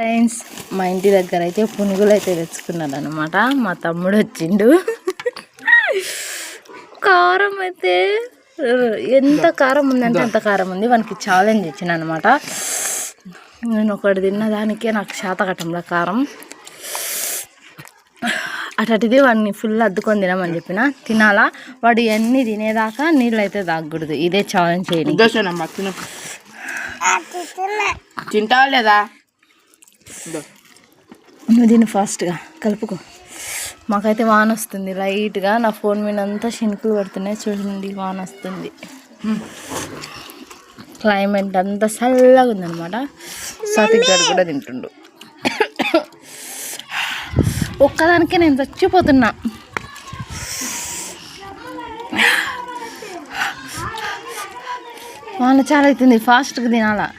Friends, మా ఇంటి దగ్గర అయితే పునుగులు అయితే తెచ్చుకున్నాను అనమాట. మా తమ్ముడు వచ్చిండు. కారం అయితే ఎంత కారం ఉందంటే అంత కారం ఉంది. వానికి ఛాలెంజ్ ఇచ్చిన అనమాట. నేను ఒకటి తిన్నదానికే నాకు శాతకటంలో కారం. అటుది వాడిని ఫుల్ అద్దుకొని తినమని చెప్పిన. తినాలా, వాడు ఇవన్నీ తినేదాకా నీళ్ళు అయితే తాగకూడదు. ఇదే ఛాలెంజ్ చేయండి. తింటావా లేదా? నువ్వు దీన్ని ఫాస్ట్గా కలుపుకో. మాకైతే వాన వస్తుంది లైట్గా. నా ఫోన్ మీద అంతా శినుకులు పడుతున్నాయి చూడండి. వాన వస్తుంది. క్లైమేట్ అంతా చల్లగా ఉందన్నమాట. సాత్విక్ గారు కూడా తింటుండు. ఒక్కదానికే నేను చచ్చిపోతున్నా. వాన చాలా అవుతుంది, ఫాస్ట్గా తినాలా.